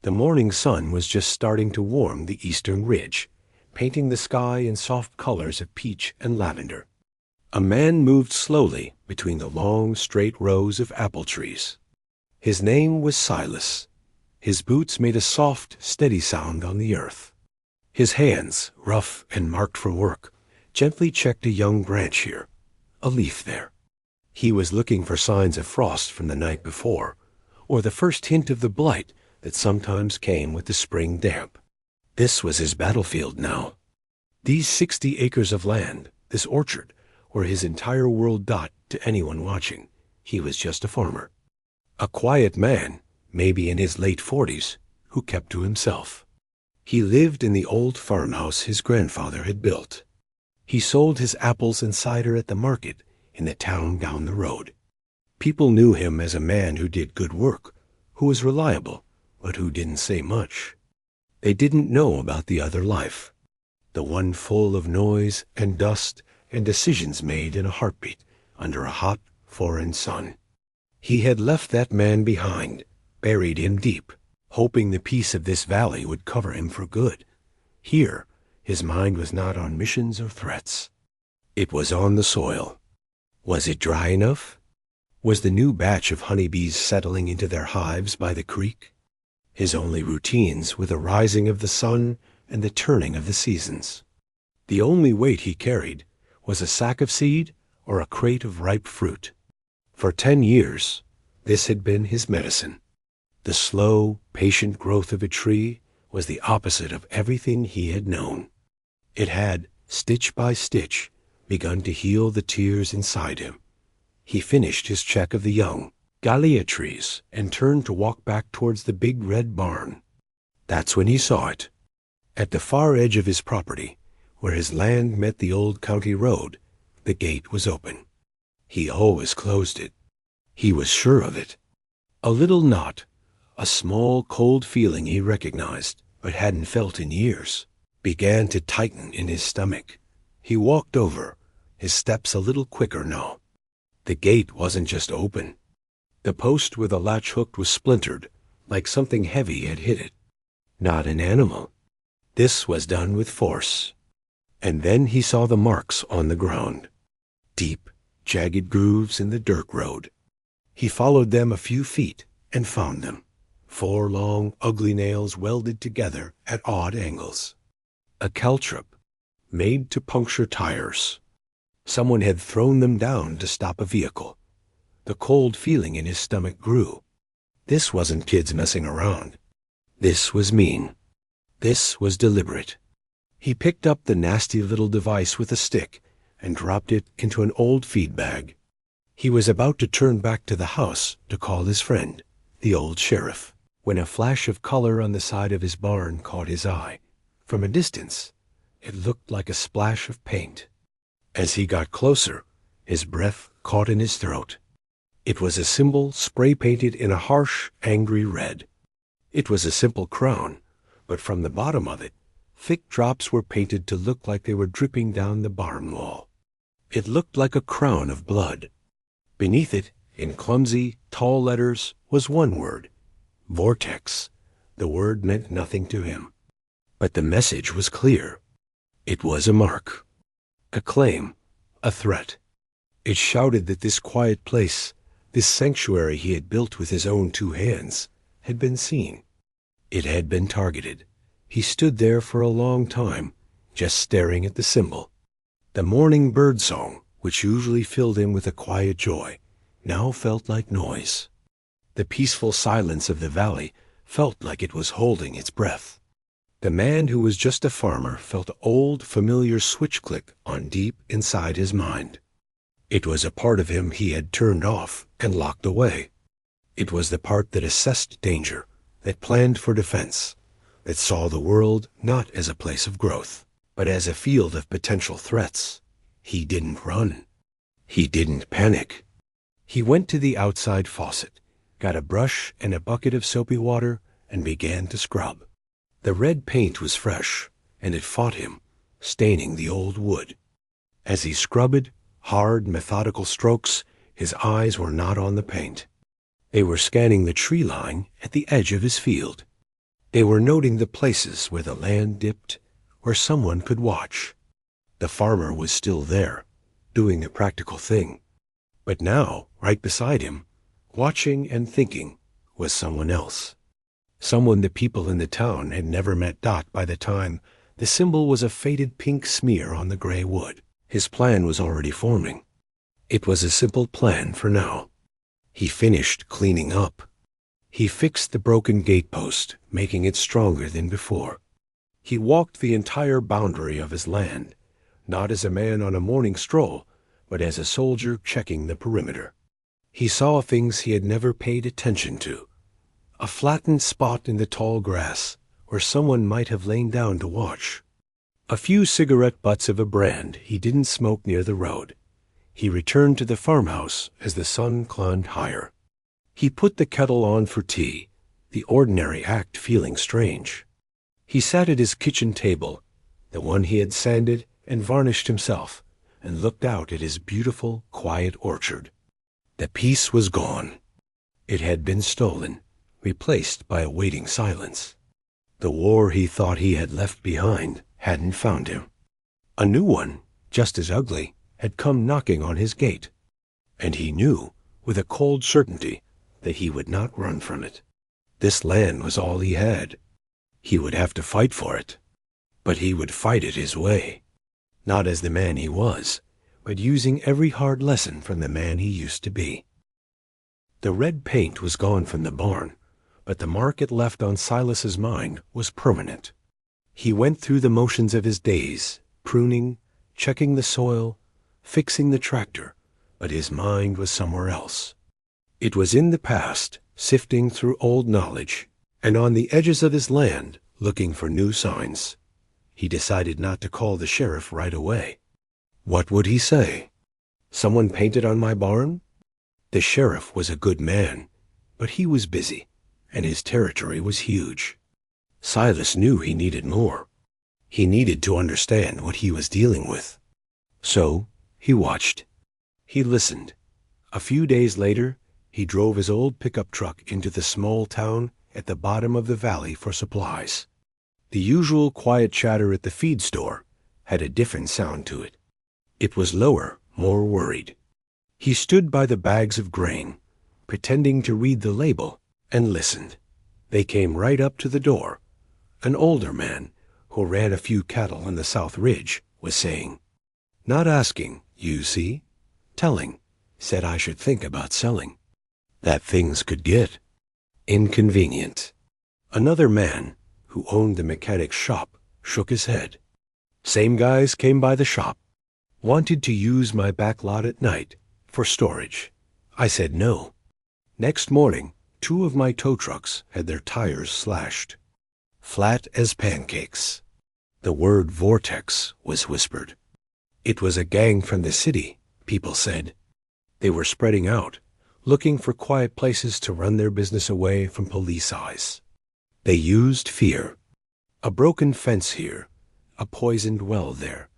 The morning sun was just starting to warm the eastern ridge, painting the sky in soft colors of peach and lavender. A man moved slowly between the long, straight rows of apple trees. His name was Silas. His boots made a soft, steady sound on the earth. His hands, rough and marked for work, gently checked a young branch here, a leaf there. He was looking for signs of frost from the night before, or the first hint of the blight that sometimes came with the spring damp. This was his battlefield now. These 60 acres of land, this orchard, were his entire world. To anyone watching, he was just a farmer. A quiet man, maybe in his late 40s, who kept to himself. He lived in the old farmhouse his grandfather had built. He sold his apples and cider at the market in the town down the road. People knew him as a man who did good work, who was reliable, but who didn't say much. They didn't know about the other life, the one full of noise and dust and decisions made in a heartbeat under a hot, foreign sun. He had left that man behind, buried him deep, hoping the peace of this valley would cover him for good. Here, his mind was not on missions or threats. It was on the soil. Was it dry enough? Was the new batch of honeybees settling into their hives by the creek? His only routines were the rising of the sun and the turning of the seasons. The only weight he carried was a sack of seed or a crate of ripe fruit. For 10 years, this had been his medicine. The slow, patient growth of a tree was the opposite of everything he had known. It had, stitch by stitch, begun to heal the tears inside him. He finished his check of the young gallia trees and turned to walk back towards the big red barn. That's when he saw it. At the far edge of his property, where his land met the old county road, the gate was open. He always closed it. He was sure of it. A little knot, a small cold feeling he recognized, but hadn't felt in years, began to tighten in his stomach. He walked over, his steps a little quicker now. The gate wasn't just open. The post where the latch hooked was splintered, like something heavy had hit it. Not an animal. This was done with force. And then he saw the marks on the ground. Deep, jagged grooves in the dirt road. He followed them a few feet and found them. 4 long, ugly nails welded together at odd angles. A caltrop, made to puncture tires. Someone had thrown them down to stop a vehicle. The cold feeling in his stomach grew. This wasn't kids messing around. This was mean. This was deliberate. He picked up the nasty little device with a stick and dropped it into an old feed bag. He was about to turn back to the house to call his friend, the old sheriff, when a flash of color on the side of his barn caught his eye. From a distance, it looked like a splash of paint. As he got closer, his breath caught in his throat. It was a symbol spray-painted in a harsh, angry red. It was a simple crown, but from the bottom of it, thick drops were painted to look like they were dripping down the barn wall. It looked like a crown of blood. Beneath it, in clumsy, tall letters, was one word: vortex. The word meant nothing to him. But the message was clear. It was a mark, a claim, a threat. It shouted that this quiet place, this sanctuary he had built with his own 2 hands, had been seen. It had been targeted. He stood there for a long time, just staring at the symbol. The morning bird song, which usually filled him with a quiet joy, now felt like noise. The peaceful silence of the valley felt like it was holding its breath. The man who was just a farmer felt an old, familiar switch click on deep inside his mind. It was a part of him he had turned off and locked away. It was the part that assessed danger, that planned for defense, that saw the world not as a place of growth, but as a field of potential threats. He didn't run. He didn't panic. He went to the outside faucet, got a brush and a bucket of soapy water, and began to scrub. The red paint was fresh, and it fought him, staining the old wood. As he scrubbed, hard, methodical strokes, his eyes were not on the paint. They were scanning the tree line at the edge of his field. They were noting the places where the land dipped, where someone could watch. The farmer was still there, doing the practical thing. But now, right beside him, watching and thinking, was someone else. Someone the people in the town had never met. By the time, the symbol was a faded pink smear on the gray wood. His plan was already forming. It was a simple plan for now. He finished cleaning up. He fixed the broken gatepost, making it stronger than before. He walked the entire boundary of his land, not as a man on a morning stroll, but as a soldier checking the perimeter. He saw things he had never paid attention to. A flattened spot in the tall grass where someone might have lain down to watch. A few cigarette butts of a brand he didn't smoke near the road. He returned to the farmhouse as the sun climbed higher. He put the kettle on for tea, the ordinary act feeling strange. He sat at his kitchen table, the one he had sanded and varnished himself, and looked out at his beautiful, quiet orchard. The peace was gone. It had been stolen, replaced by a waiting silence. The war he thought he had left behind hadn't found him. A new one, just as ugly, had come knocking on his gate, and he knew, with a cold certainty, that he would not run from it. This land was all he had. He would have to fight for it, but he would fight it his way, not as the man he was, but using every hard lesson from the man he used to be. The red paint was gone from the barn, but the mark it left on Silas's mind was permanent. He went through the motions of his days, pruning, checking the soil, fixing the tractor, but his mind was somewhere else. It was in the past, sifting through old knowledge, and on the edges of his land, looking for new signs. He decided not to call the sheriff right away. What would he say? Someone painted on my barn? The sheriff was a good man, but he was busy, and his territory was huge. Silas knew he needed more. He needed to understand what he was dealing with. So he watched. He listened. A few days later, he drove his old pickup truck into the small town at the bottom of the valley for supplies. The usual quiet chatter at the feed store had a different sound to it. It was lower, more worried. He stood by the bags of grain, pretending to read the label, and listened. They came right up to the door. An older man, who ran a few cattle on the South Ridge, was saying, "Not asking, you see. Telling. Said I should think about selling. That things could get inconvenient." Another man, who owned the mechanic's shop, shook his head. "Same guys came by the shop. Wanted to use my back lot at night for storage. I said no. Next morning, 2 of my tow trucks had their tires slashed. Flat as pancakes." The word vortex was whispered. It was a gang from the city, people said. They were spreading out, looking for quiet places to run their business away from police eyes. They used fear. A broken fence here, a poisoned well there,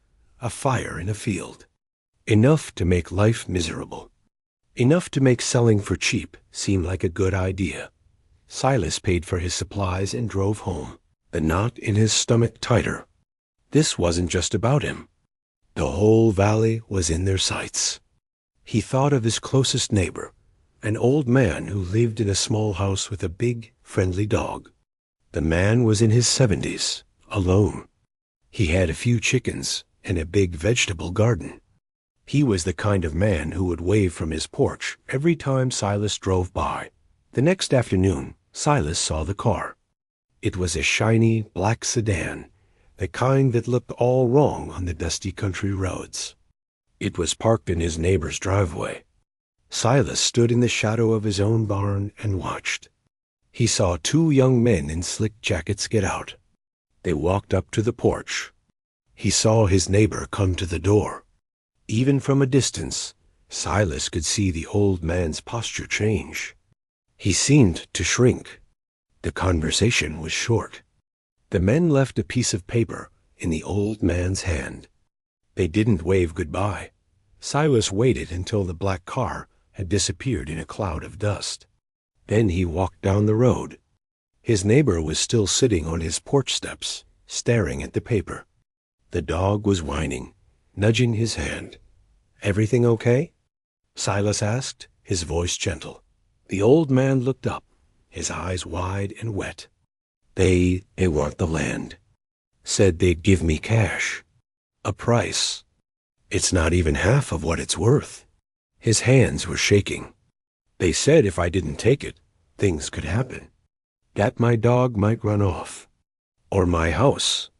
a fire in a field. Enough to make life miserable. Enough to make selling for cheap seem like a good idea. Silas paid for his supplies and drove home, the knot in his stomach tighter. This wasn't just about him. The whole valley was in their sights. He thought of his closest neighbor, an old man who lived in a small house with a big, friendly dog. The man was in his 70s, alone. He had a few chickens and a big vegetable garden. He was the kind of man who would wave from his porch every time Silas drove by. The next afternoon, Silas saw the car. It was a shiny, black sedan, the kind that looked all wrong on the dusty country roads. It was parked in his neighbor's driveway. Silas stood in the shadow of his own barn and watched. He saw 2 young men in slick jackets get out. They walked up to the porch. He saw his neighbor come to the door. Even from a distance, Silas could see the old man's posture change. He seemed to shrink. The conversation was short. The men left a piece of paper in the old man's hand. They didn't wave goodbye. Silas waited until the black car had disappeared in a cloud of dust. Then he walked down the road. His neighbor was still sitting on his porch steps, staring at the paper. The dog was whining, nudging his hand. "Everything okay?" Silas asked, his voice gentle. The old man looked up, his eyes wide and wet. They want the land. Said they'd give me cash. A price. It's not even half of what it's worth. His hands were shaking. They said if I didn't take it, things could happen. That my dog might run off. Or my house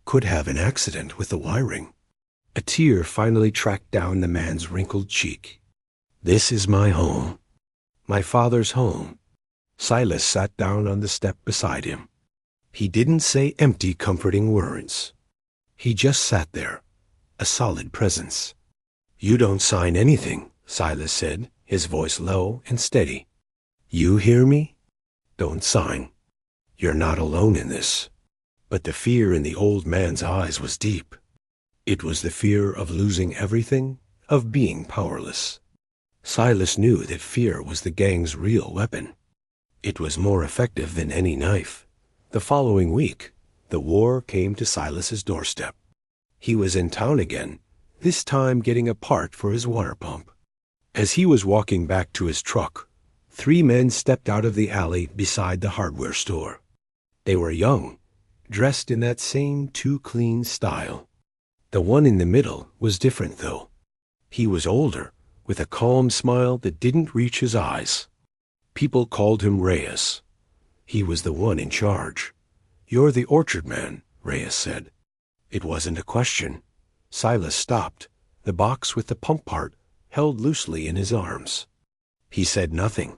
could have an accident with the wiring. A tear finally tracked down the man's wrinkled cheek. This is my home. My father's home. Silas sat down on the step beside him. He didn't say empty, comforting words. He just sat there, a solid presence. "You don't sign anything," Silas said, his voice low and steady. "You hear me? Don't sign. You're not alone in this." But the fear in the old man's eyes was deep. It was the fear of losing everything, of being powerless. Silas knew that fear was the gang's real weapon. It was more effective than any knife. The following week, the war came to Silas's doorstep. He was in town again, this time getting a part for his water pump. As he was walking back to his truck, 3 men stepped out of the alley beside the hardware store. They were young, dressed in that same too clean style. The one in the middle was different, though. He was older, with a calm smile that didn't reach his eyes. People called him Reyes. He was the one in charge. "You're the orchard man," Reyes said. It wasn't a question. Silas stopped, the box with the pump part held loosely in his arms. He said nothing.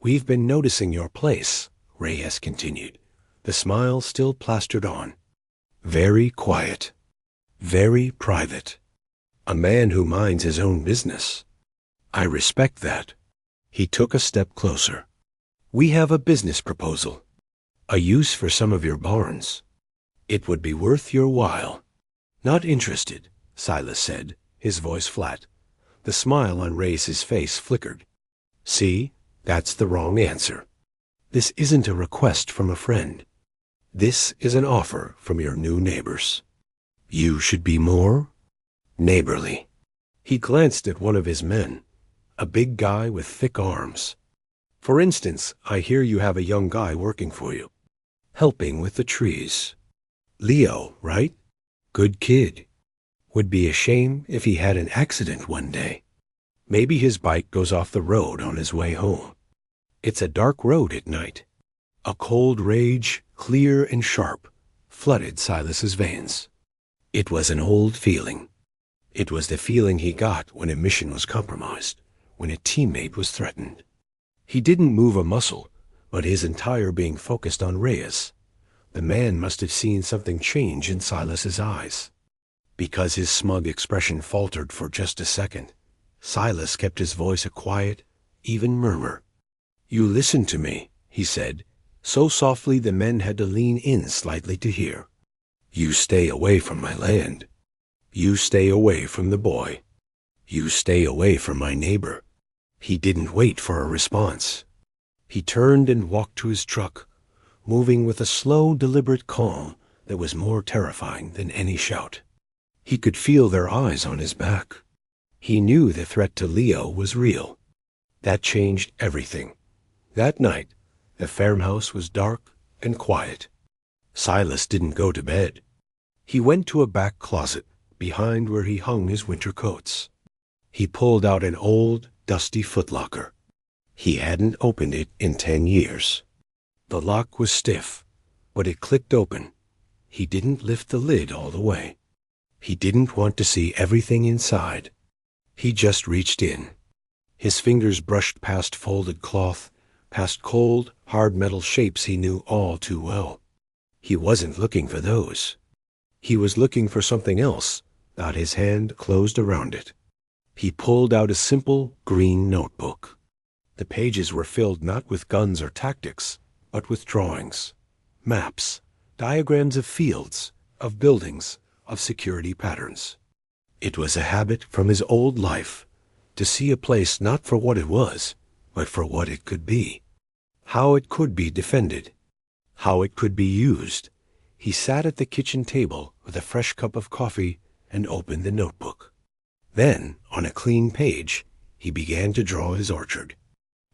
"We've been noticing your place," Reyes continued, the smile still plastered on. "Very quiet. Very private. A man who minds his own business. I respect that." He took a step closer. "We have a business proposal. A use for some of your barns. It would be worth your while." "Not interested," Silas said, his voice flat. The smile on Reyes's face flickered. "See, that's the wrong answer. This isn't a request from a friend. This is an offer from your new neighbors. You should be more neighborly." He glanced at one of his men, a big guy with thick arms. "For instance, I hear you have a young guy working for you, helping with the trees. Leo, right? Good kid. Would be a shame if he had an accident one day. Maybe his bike goes off the road on his way home. It's a dark road at night." A cold rage, clear and sharp, flooded Silas's veins. It was an old feeling. It was the feeling he got when a mission was compromised, when a teammate was threatened. He didn't move a muscle, but his entire being focused on Reyes. The man must have seen something change in Silas's eyes. Because his smug expression faltered for just a second, Silas kept his voice a quiet, even murmur. "You listen to me," he said, so softly the men had to lean in slightly to hear. "You stay away from my land. You stay away from the boy. You stay away from my neighbor." He didn't wait for a response. He turned and walked to his truck, moving with a slow, deliberate calm that was more terrifying than any shout. He could feel their eyes on his back. He knew the threat to Leo was real. That changed everything. That night, the farmhouse was dark and quiet. Silas didn't go to bed. He went to a back closet, behind where he hung his winter coats. He pulled out an old, dusty footlocker. He hadn't opened it in 10 years. The lock was stiff, but it clicked open. He didn't lift the lid all the way. He didn't want to see everything inside. He just reached in. His fingers brushed past folded cloth, past cold, hard metal shapes he knew all too well. He wasn't looking for those. He was looking for something else, that his hand closed around it. He pulled out a simple, green notebook. The pages were filled not with guns or tactics, but with drawings, maps, diagrams of fields, of buildings, of security patterns. It was a habit from his old life to see a place not for what it was, but for what it could be, how it could be defended. how it could be used. He sat at the kitchen table with a fresh cup of coffee and opened the notebook. Then, on a clean page, he began to draw his orchard.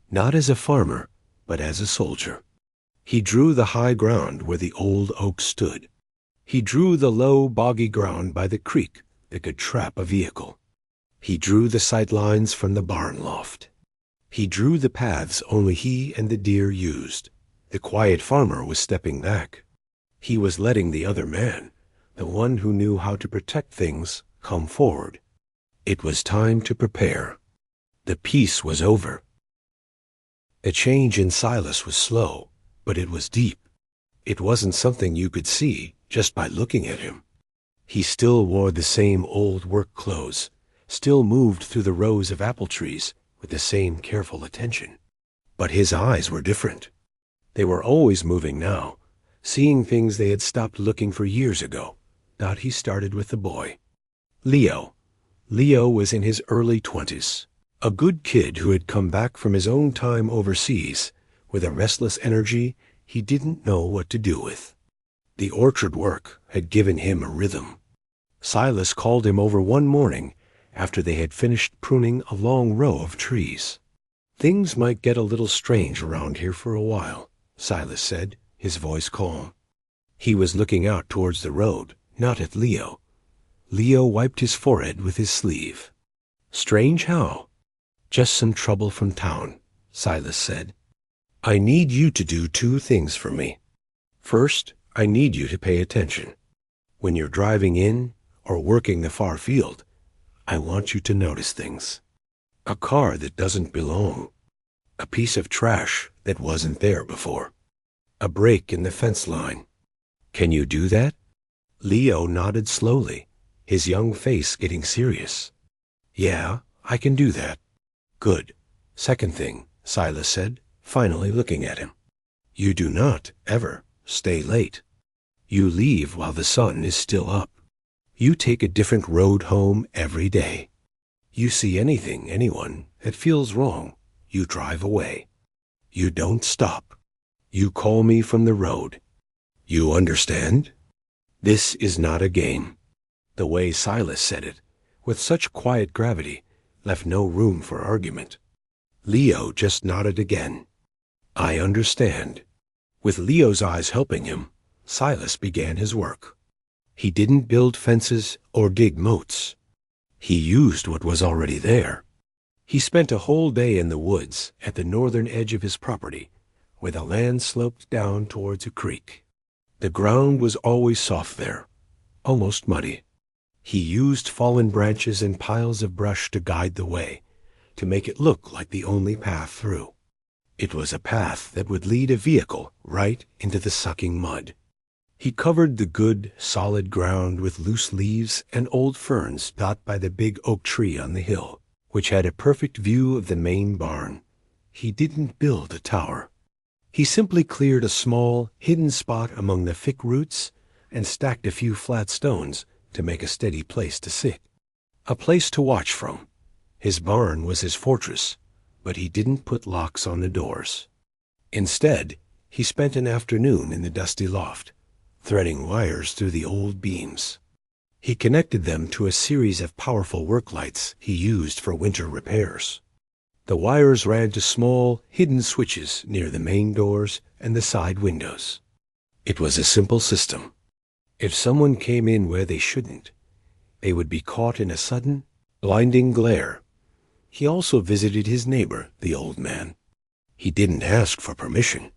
Not as a farmer, but as a soldier. He drew the high ground where the old oak stood. He drew the low, boggy ground by the creek that could trap a vehicle. He drew the sight lines from the barn loft. He drew the paths only he and the deer used. The quiet farmer was stepping back. He was letting the other man, the one who knew how to protect things, come forward. It was time to prepare. The piece was over. The change in Silas was slow, but it was deep. It wasn't something you could see just by looking at him. He still wore the same old work clothes, still moved through the rows of apple trees with the same careful attention. But his eyes were different. They were always moving now, seeing things they had stopped looking for years ago. He started with the boy. Leo. Leo was in his early 20s, a good kid who had come back from his own time overseas with a restless energy he didn't know what to do with. The orchard work had given him a rhythm. Silas called him over one morning after they had finished pruning a long row of trees. "Things might get a little strange around here for a while," Silas said, his voice calm. He was looking out towards the road, not at Leo. Leo wiped his forehead with his sleeve. "Strange how?" "Just some trouble from town," Silas said. "I need you to do two things for me. First, I need you to pay attention. When you're driving in or working the far field, I want you to notice things. A car that doesn't belong. A piece of trash that wasn't there before. A break in the fence line. Can you do that?" Leo nodded slowly, his young face getting serious. "Yeah, I can do that." "Good. Second thing," Silas said, finally looking at him. "You do not, ever, stay late. You leave while the sun is still up. You take a different road home every day. You see anyone that feels wrong, you drive away. You don't stop. You call me from the road. You understand? This is not a game." The way Silas said it, with such quiet gravity, left no room for argument. Leo just nodded again. "I understand." With Leo's eyes helping him, Silas began his work. He didn't build fences or dig moats. He used what was already there. He spent a whole day in the woods at the northern edge of his property, where the land sloped down towards a creek. The ground was always soft there, almost muddy. He used fallen branches and piles of brush to guide the way, to make it look like the only path through. It was a path that would lead a vehicle right into the sucking mud. He covered the good, solid ground with loose leaves and old ferns dotted by the big oak tree on the hill, which had a perfect view of the main barn. He didn't build a tower. He simply cleared a small, hidden spot among the thick roots and stacked a few flat stones to make a steady place to sit. A place to watch from. His barn was his fortress, but he didn't put locks on the doors. Instead, he spent an afternoon in the dusty loft, threading wires through the old beams. He connected them to a series of powerful work lights he used for winter repairs. The wires ran to small, hidden switches near the main doors and the side windows. It was a simple system. If someone came in where they shouldn't, they would be caught in a sudden, blinding glare. He also visited his neighbor, the old man. He didn't ask for permission.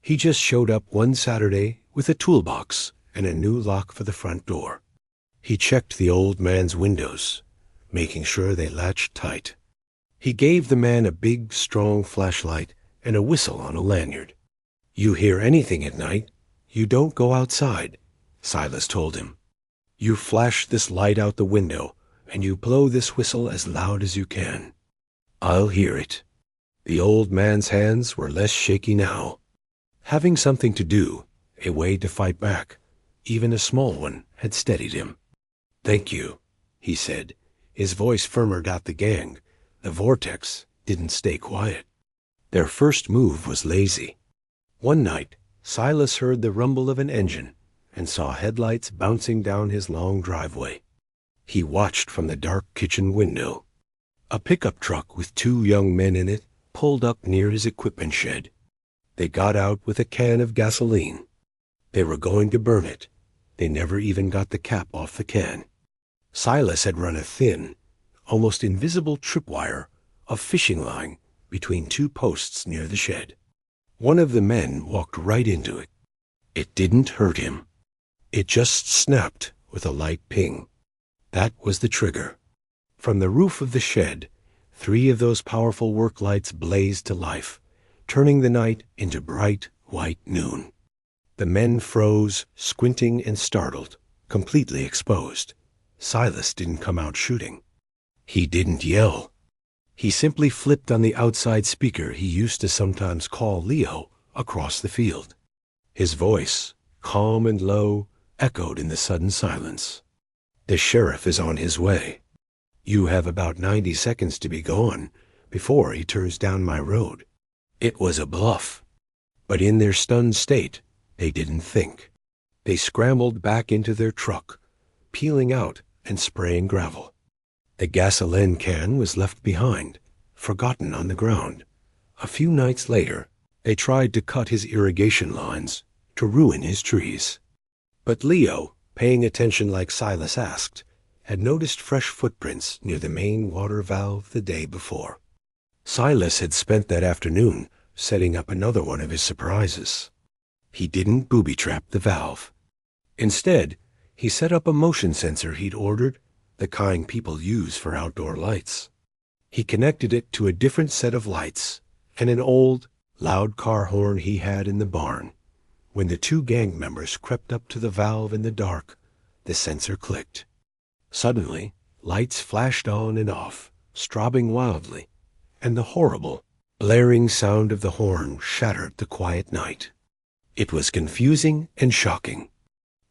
He just showed up one Saturday with a toolbox and a new lock for the front door. He checked the old man's windows, making sure they latched tight. He gave the man a big, strong flashlight and a whistle on a lanyard. "You hear anything at night, you don't go outside," Silas told him. "You flash this light out the window, and you blow this whistle as loud as you can. I'll hear it." The old man's hands were less shaky now. Having something to do, a way to fight back, even a small one, had steadied him. "Thank you," he said, his voice firmer. The gang, the vortex, didn't stay quiet. Their first move was lazy. One night, Silas heard the rumble of an engine and saw headlights bouncing down his long driveway. He watched from the dark kitchen window. A pickup truck with 2 young men in it pulled up near his equipment shed. They got out with a can of gasoline. They were going to burn it. They never even got the cap off the can. Silas had run a thin, almost invisible tripwire of fishing line between 2 posts near the shed. One of the men walked right into it. It didn't hurt him. It just snapped with a light ping. That was the trigger. From the roof of the shed, 3 of those powerful work lights blazed to life, turning the night into bright white noon. The men froze, squinting and startled, completely exposed. Silas didn't come out shooting. He didn't yell. He simply flipped on the outside speaker he used to sometimes call Leo across the field. His voice, calm and low, echoed in the sudden silence. "The sheriff is on his way. You have about 90 seconds to be gone before he turns down my road." It was a bluff. But in their stunned state, they didn't think. They scrambled back into their truck, peeling out and spraying gravel. The gasoline can was left behind, forgotten on the ground. A few nights later, they tried to cut his irrigation lines, to ruin his trees. But Leo, paying attention like Silas asked, had noticed fresh footprints near the main water valve the day before. Silas had spent that afternoon setting up another one of his surprises. He didn't booby-trap the valve. Instead, he set up a motion sensor he'd ordered, the kind people use for outdoor lights. He connected it to a different set of lights and an old, loud car horn he had in the barn. When the 2 gang members crept up to the valve in the dark, the sensor clicked. Suddenly, lights flashed on and off, strobing wildly, and the horrible, blaring sound of the horn shattered the quiet night. It was confusing and shocking.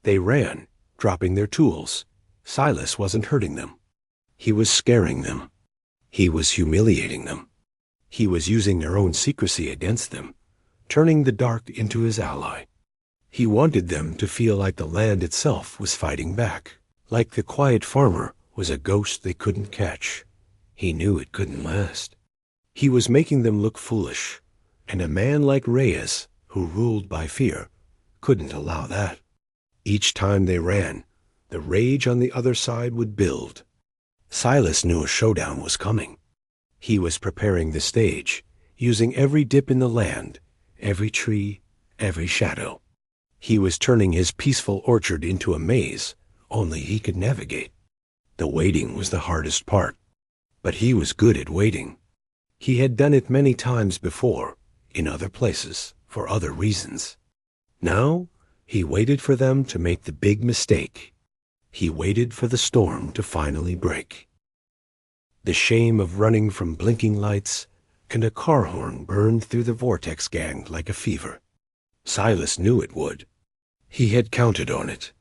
They ran, dropping their tools. Silas wasn't hurting them. He was scaring them. He was humiliating them. He was using their own secrecy against them, turning the dark into his ally. He wanted them to feel like the land itself was fighting back, like the quiet farmer was a ghost they couldn't catch. He knew it couldn't last. He was making them look foolish, and a man like Reyes, who ruled by fear, couldn't allow that. Each time they ran, the rage on the other side would build. Silas knew a showdown was coming. He was preparing the stage, using every dip in the land, every tree, every shadow. He was turning his peaceful orchard into a maze only he could navigate. The waiting was the hardest part, but he was good at waiting. He had done it many times before, in other places, for other reasons. Now, he waited for them to make the big mistake. He waited for the storm to finally break. The shame of running from blinking lights and a car horn burned through the Vortex gang like a fever. Silas knew it would. He had counted on it.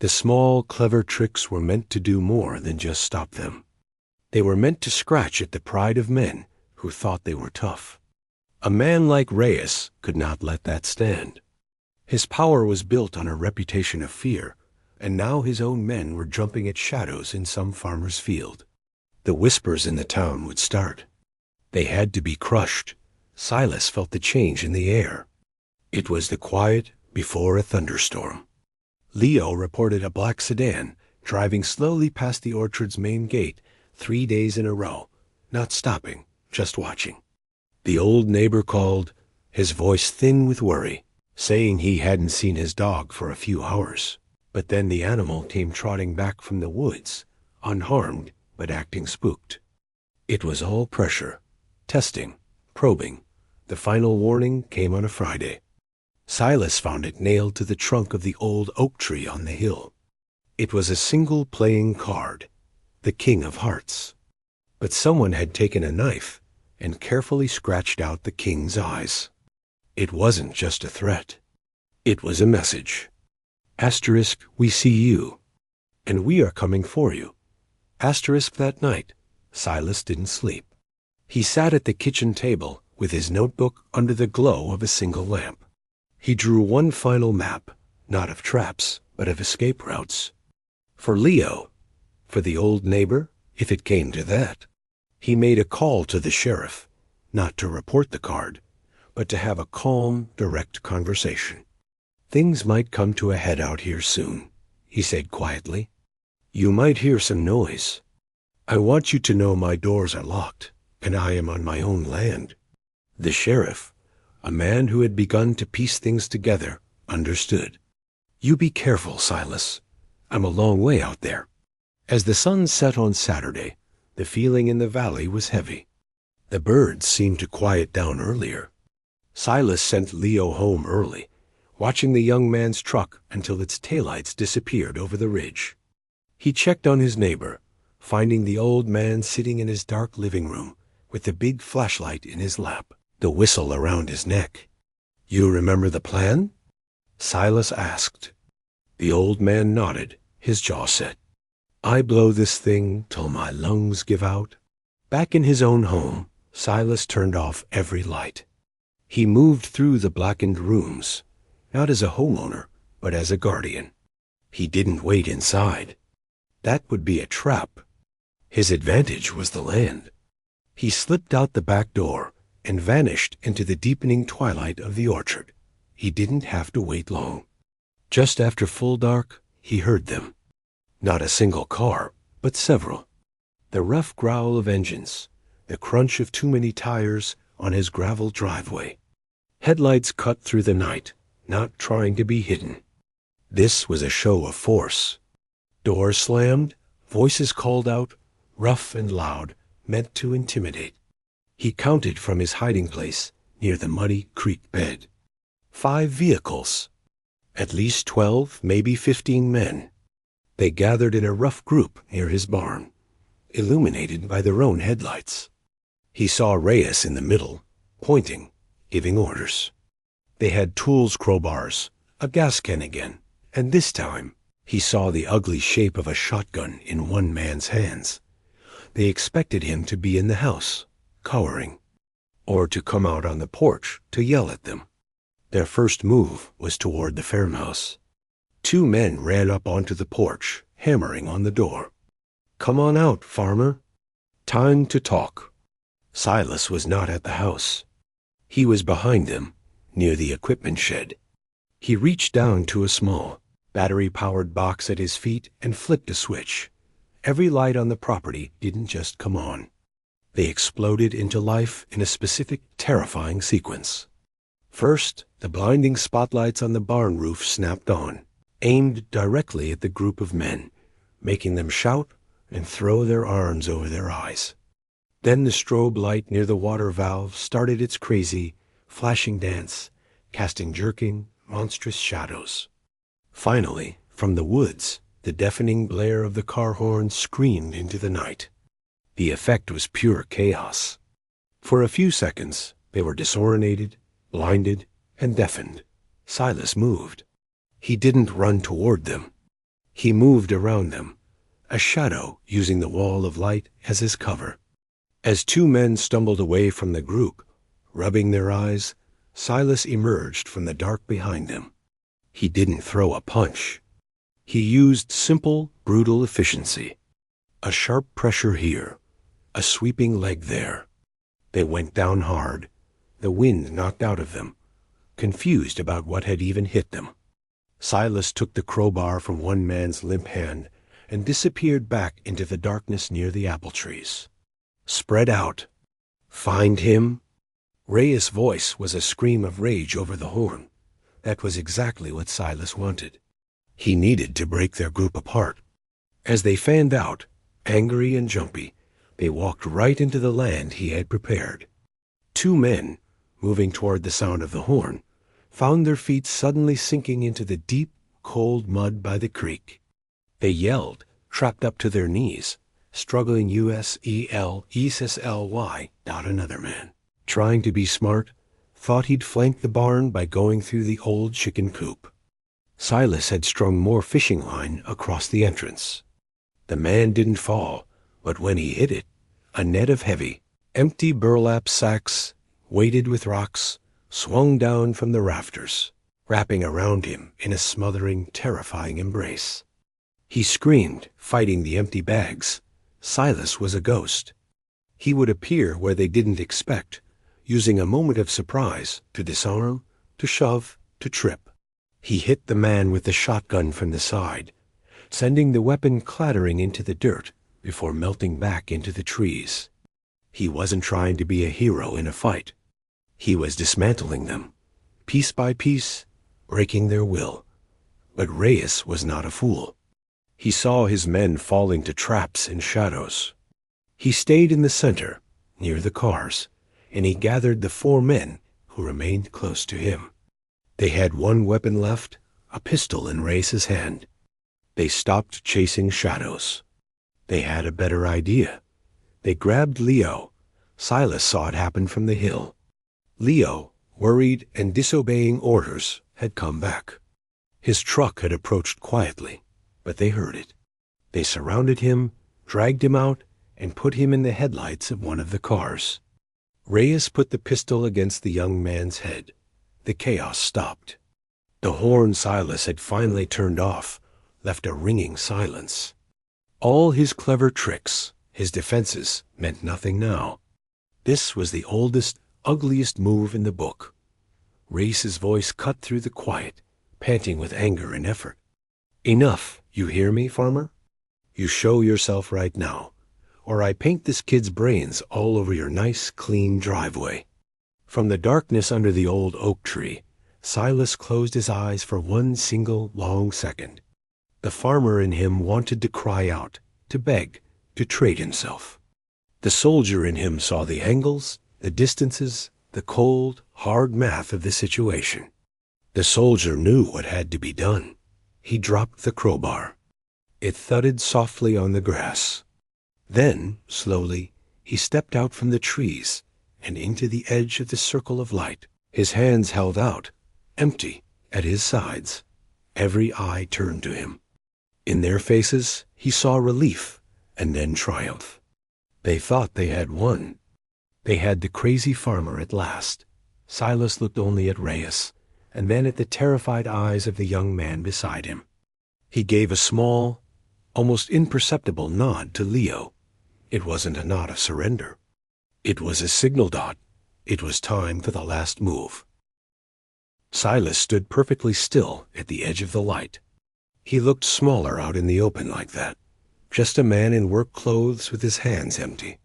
The small, clever tricks were meant to do more than just stop them. They were meant to scratch at the pride of men who thought they were tough. A man like Reyes could not let that stand. His power was built on a reputation of fear, and now his own men were jumping at shadows in some farmer's field. The whispers in the town would start. They had to be crushed. Silas felt the change in the air. It was the quiet before a thunderstorm. Leo reported a black sedan driving slowly past the orchard's main gate 3 days in a row, not stopping, just watching. The old neighbor called, his voice thin with worry, saying he hadn't seen his dog for a few hours. But then the animal came trotting back from the woods, unharmed but acting spooked. It was all pressure, testing, probing. The final warning came on a Friday. Silas found it nailed to the trunk of the old oak tree on the hill. It was a single playing card, the King of Hearts. But someone had taken a knife and carefully scratched out the king's eyes. It wasn't just a threat. It was a message. Asterisk, we see you, and we are coming for you. Asterisk, that night, Silas didn't sleep. He sat at the kitchen table with his notebook under the glow of a single lamp. He drew one final map, not of traps, but of escape routes. For Leo, for the old neighbor, if it came to that. He made a call to the sheriff, not to report the card, but to have a calm, direct conversation. "Things might come to a head out here soon," he said quietly. "You might hear some noise. I want you to know my doors are locked, and I am on my own land." The sheriff, a man who had begun to piece things together, understood. "You be careful, Silas. I'm a long way out there." As the sun set on Saturday, the feeling in the valley was heavy. The birds seemed to quiet down earlier. Silas sent Leo home early, watching the young man's truck until its taillights disappeared over the ridge. He checked on his neighbor, finding the old man sitting in his dark living room with the big flashlight in his lap, the whistle around his neck. "You remember the plan?" Silas asked. The old man nodded, his jaw set. "I blow this thing till my lungs give out." Back in his own home, Silas turned off every light. He moved through the blackened rooms, not as a homeowner, but as a guardian. He didn't wait inside. That would be a trap. His advantage was the land. He slipped out the back door and vanished into the deepening twilight of the orchard. He didn't have to wait long. Just after full dark, he heard them. Not a single car, but several. The rough growl of engines, the crunch of too many tires on his gravel driveway. Headlights cut through the night, not trying to be hidden. This was a show of force. Doors slammed, voices called out, rough and loud, meant to intimidate. He counted from his hiding place near the muddy creek bed. 5 vehicles. At least 12, maybe 15 men. They gathered in a rough group near his barn, illuminated by their own headlights. He saw Reyes in the middle, pointing, giving orders. They had tools, crowbars, a gas can again, and this time he saw the ugly shape of a shotgun in one man's hands. They expected him to be in the house, cowering, or to come out on the porch to yell at them. Their first move was toward the farmhouse. 2 men ran up onto the porch, hammering on the door. "Come on out, farmer. Time to talk." Silas was not at the house. He was behind them, near the equipment shed. He reached down to a small, battery-powered box at his feet and flipped a switch. Every light on the property didn't just come on. They exploded into life in a specific, terrifying sequence. First, the blinding spotlights on the barn roof snapped on, aimed directly at the group of men, making them shout and throw their arms over their eyes. Then the strobe light near the water valve started its crazy, flashing dance, casting jerking, monstrous shadows. Finally, from the woods, the deafening blare of the car horn screamed into the night. The effect was pure chaos. For a few seconds, they were disoriented, blinded, and deafened. Silas moved. He didn't run toward them. He moved around them, a shadow using the wall of light as his cover. As 2 men stumbled away from the group, rubbing their eyes, Silas emerged from the dark behind them. He didn't throw a punch. He used simple, brutal efficiency. A sharp pressure here, a sweeping leg there. They went down hard, the wind knocked out of them, confused about what had even hit them. Silas took the crowbar from one man's limp hand and disappeared back into the darkness near the apple trees. Spread out. Find him? Reyes' voice was a scream of rage over the horn. That was exactly what Silas wanted. He needed to break their group apart. As they fanned out, angry and jumpy, they walked right into the land he had prepared. 2 men, moving toward the sound of the horn, found their feet suddenly sinking into the deep, cold mud by the creek. They yelled, trapped up to their knees, struggling USEL out another man. Trying to be smart, thought he'd flank the barn by going through the old chicken coop. Silas had strung more fishing line across the entrance. The man didn't fall, but when he hit it, a net of heavy, empty burlap sacks, weighted with rocks, swung down from the rafters. wrapping around him in a smothering, terrifying embrace. He screamed, fighting the empty bags. Silas was a ghost. He would appear where they didn't expect, using a moment of surprise to disarm, to shove, to trip. He hit the man with the shotgun from the side, sending the weapon clattering into the dirt before melting back into the trees. He wasn't trying to be a hero in a fight. He was dismantling them, piece by piece, breaking their will. But Reyes was not a fool. He saw his men fall into traps and shadows. He stayed in the center, near the cars, and he gathered the 4 men who remained close to him. They had one weapon left, a pistol in Reyes's hand. They stopped chasing shadows. They had a better idea. They grabbed Leo. Silas saw it happen from the hill. Leo, worried and disobeying orders, had come back. His truck had approached quietly, but they heard it. They surrounded him, dragged him out, and put him in the headlights of one of the cars. Reyes put the pistol against the young man's head. The chaos stopped. The horn Silas had finally turned off left a ringing silence. All his clever tricks, his defenses, meant nothing now. This was the oldest, ugliest move in the book. Reyes's voice cut through the quiet, panting with anger and effort. "Enough, you hear me, farmer? You show yourself right now, or I paint this kid's brains all over your nice, clean driveway." From the darkness under the old oak tree, Silas closed his eyes for one single long second. The farmer in him wanted to cry out, to beg, to trade himself. The soldier in him saw the angles, the distances, the cold, hard math of the situation. The soldier knew what had to be done. He dropped the crowbar. It thudded softly on the grass. Then, slowly, he stepped out from the trees and into the edge of the circle of light, his hands held out, empty, at his sides. Every eye turned to him. In their faces, he saw relief and then triumph. They thought they had won. They had the crazy farmer at last. Silas looked only at Reyes, and then at the terrified eyes of the young man beside him. He gave a small, almost imperceptible nod to Leo. It wasn't a nod of surrender. It was a signal dot. It was time for the last move. Silas stood perfectly still at the edge of the light. He looked smaller out in the open like that, just a man in work clothes with his hands empty.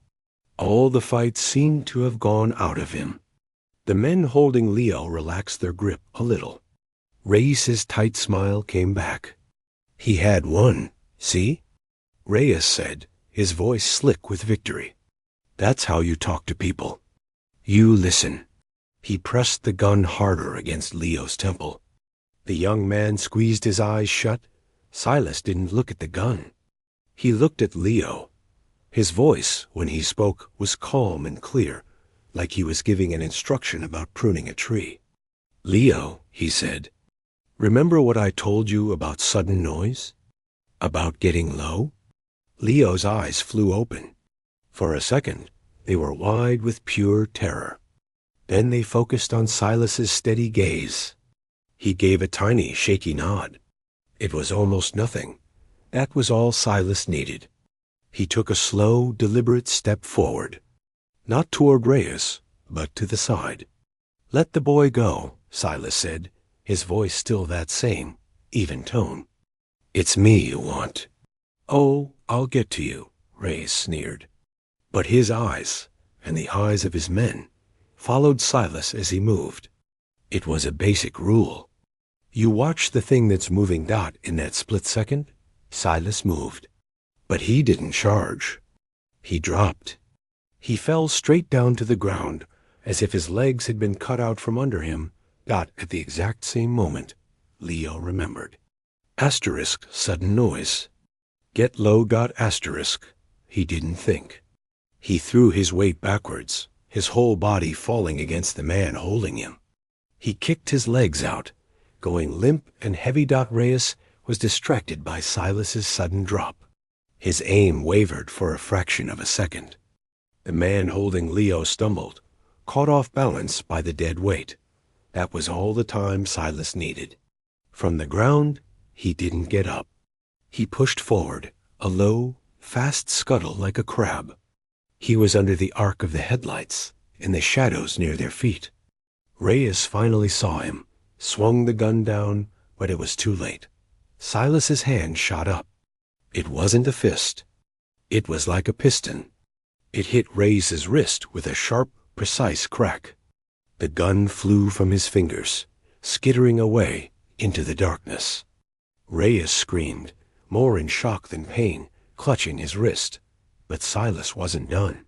All the fight seemed to have gone out of him. The men holding Leo relaxed their grip a little. Reyes's tight smile came back. He had won, see? Reyes said, his voice slick with victory. That's how you talk to people. You listen. He pressed the gun harder against Leo's temple. The young man squeezed his eyes shut. Silas didn't look at the gun. He looked at Leo. His voice, when he spoke, was calm and clear, like he was giving an instruction about pruning a tree. "Leo," he said, "remember what I told you about sudden noise? About getting low?" Leo's eyes flew open. For a second, they were wide with pure terror. Then they focused on Silas's steady gaze. He gave a tiny, shaky nod. It was almost nothing. That was all Silas needed. He took a slow, deliberate step forward. Not toward Reyes, but to the side. "Let the boy go," Silas said, his voice still that same, even tone. "It's me you want." "Oh, I'll get to you," Reyes sneered. But his eyes, and the eyes of his men, followed Silas as he moved. It was a basic rule. You watch the thing that's moving dot in that split second. Silas moved. But he didn't charge. He dropped. He fell straight down to the ground, as if his legs had been cut out from under him, dot at the exact same moment. Leo remembered. Asterisk sudden noise. Get low dot asterisk. He didn't think. He threw his weight backwards, his whole body falling against the man holding him. He kicked his legs out, going limp, and heavy dot Reyes was distracted by Silas's sudden drop. His aim wavered for a fraction of a second. The man holding Leo stumbled, caught off balance by the dead weight. That was all the time Silas needed. From the ground, he didn't get up. He pushed forward, a low, fast scuttle like a crab. He was under the arc of the headlights, in the shadows near their feet. Reyes finally saw him, swung the gun down, but it was too late. Silas's hand shot up. It wasn't a fist. It was like a piston. It hit Reyes's wrist with a sharp, precise crack. The gun flew from his fingers, skittering away into the darkness. Reyes screamed, more in shock than pain, clutching his wrist. But Silas wasn't done.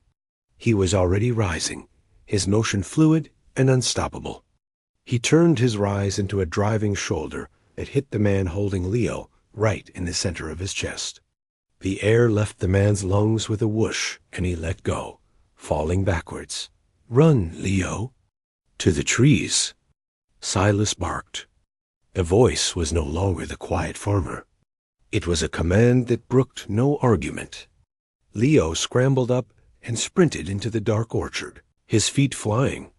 He was already rising, his motion fluid and unstoppable. He turned his rise into a driving shoulder that hit the man holding Leo right in the center of his chest. The air left the man's lungs with a whoosh, and he let go, falling backwards. "Run, Leo!" "To the trees!" Silas barked. The voice was no longer the quiet farmer. It was a command that brooked no argument. Leo scrambled up and sprinted into the dark orchard, his feet flying.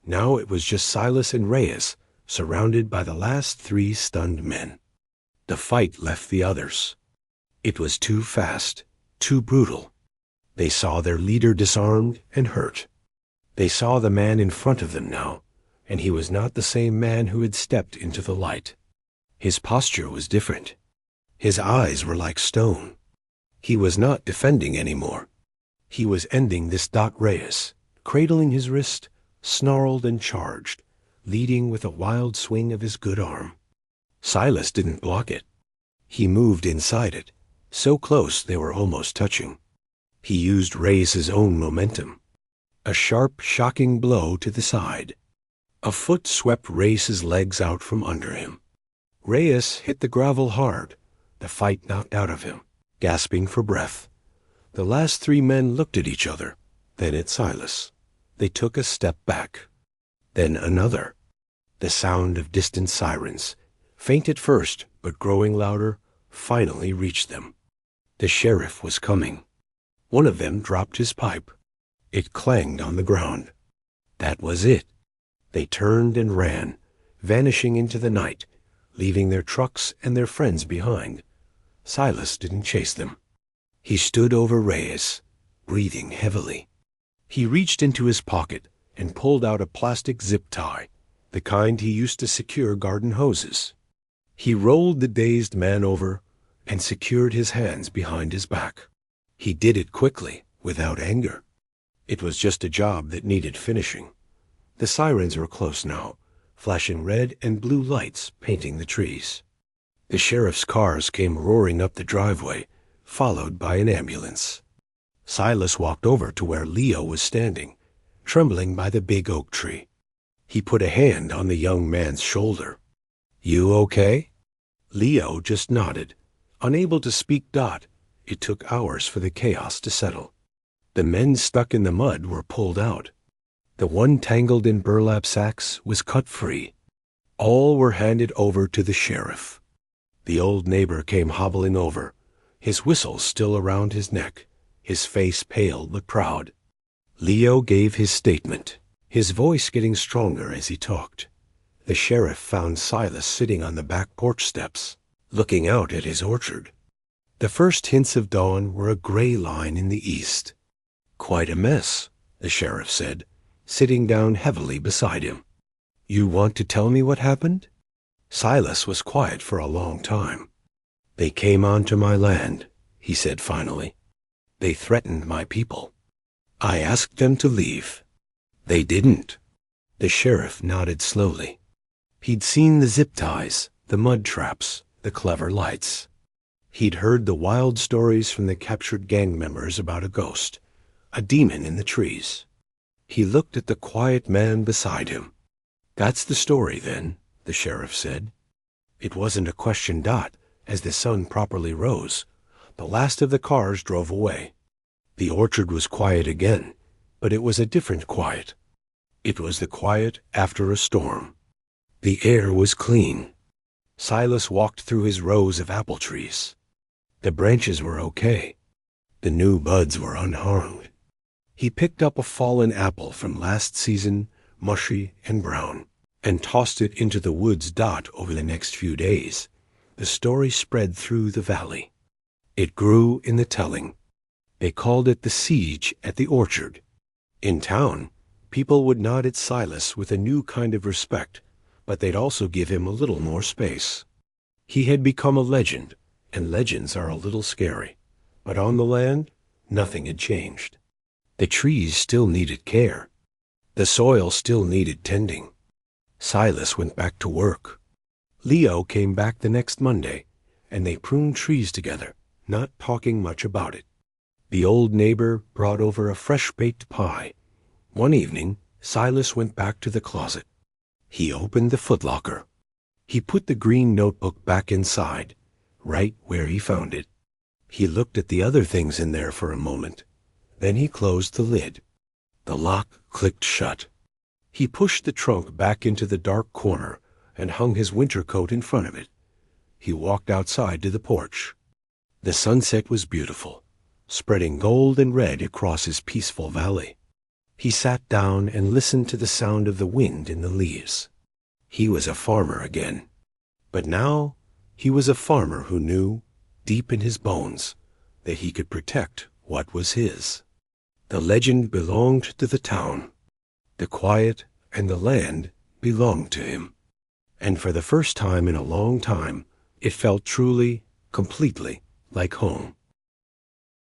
Now it was just Silas and Reyes, surrounded by the last 3 stunned men. The fight left the others. It was too fast, too brutal. They saw their leader disarmed and hurt. They saw the man in front of them now, and he was not the same man who had stepped into the light. His posture was different. His eyes were like stone. He was not defending anymore. He was ending this Reyes, cradling his wrist, snarled and charged, leading with a wild swing of his good arm. Silas didn't block it. He moved inside it, so close they were almost touching. He used Reyes's own momentum. A sharp, shocking blow to the side. A foot swept Reyes's legs out from under him. Reyes hit the gravel hard, the fight knocked out of him, gasping for breath. The last 3 men looked at each other, then at Silas. They took a step back. Then another. The sound of distant sirens, faint at first but growing louder, finally reached them. The sheriff was coming. One of them dropped his pipe. It clanged on the ground. That was it. They turned and ran, vanishing into the night, leaving their trucks and their friends behind. Silas didn't chase them. He stood over Reyes, breathing heavily. He reached into his pocket and pulled out a plastic zip tie, the kind he used to secure garden hoses. He rolled the dazed man over and secured his hands behind his back. He did it quickly, without anger. It was just a job that needed finishing. The sirens were close now, flashing red and blue lights painting the trees. The sheriff's cars came roaring up the driveway, followed by an ambulance. Silas walked over to where Leo was standing, trembling by the big oak tree. He put a hand on the young man's shoulder. "You okay?" Leo just nodded, unable to speak. It took hours for the chaos to settle. The men stuck in the mud were pulled out. The one tangled in burlap sacks was cut free. All were handed over to the sheriff. The old neighbor came hobbling over, his whistle still around his neck, his face pale but proud. Leo gave his statement, his voice getting stronger as he talked. The sheriff found Silas sitting on the back porch steps, looking out at his orchard. The first hints of dawn were a gray line in the east. "Quite a mess," the sheriff said, sitting down heavily beside him. "You want to tell me what happened?" Silas was quiet for a long time. "They came onto my land," he said finally. "They threatened my people. I asked them to leave. They didn't." The sheriff nodded slowly. He'd seen the zip ties, the mud traps, the clever lights. He'd heard the wild stories from the captured gang members about a ghost, a demon in the trees. He looked at the quiet man beside him. "That's the story, then," the sheriff said. It wasn't a question. As the sun properly rose, the last of the cars drove away. The orchard was quiet again, but it was a different quiet. It was the quiet after a storm. The air was clean. Silas walked through his rows of apple trees. The branches were okay. The new buds were unharmed. He picked up a fallen apple from last season, mushy and brown. and tossed it into the woods. Over the next few days, the story spread through the valley. It grew in the telling. They called it the siege at the orchard. In town, people would nod at Silas with a new kind of respect, but they'd also give him a little more space. He had become a legend, and legends are a little scary. But on the land, nothing had changed. The trees still needed care. The soil still needed tending. Silas went back to work. Leo came back the next Monday, and they pruned trees together, not talking much about it. The old neighbor brought over a fresh-baked pie. One evening, Silas went back to the closet. He opened the footlocker. He put the green notebook back inside, right where he found it. He looked at the other things in there for a moment. Then he closed the lid. The lock clicked shut. He pushed the trunk back into the dark corner and hung his winter coat in front of it. He walked outside to the porch. The sunset was beautiful, spreading gold and red across his peaceful valley. He sat down and listened to the sound of the wind in the leaves. He was a farmer again. But now he was a farmer who knew, deep in his bones, that he could protect what was his. The legend belonged to the town. The quiet and the land belonged to him. And for the first time in a long time, it felt truly, completely like home.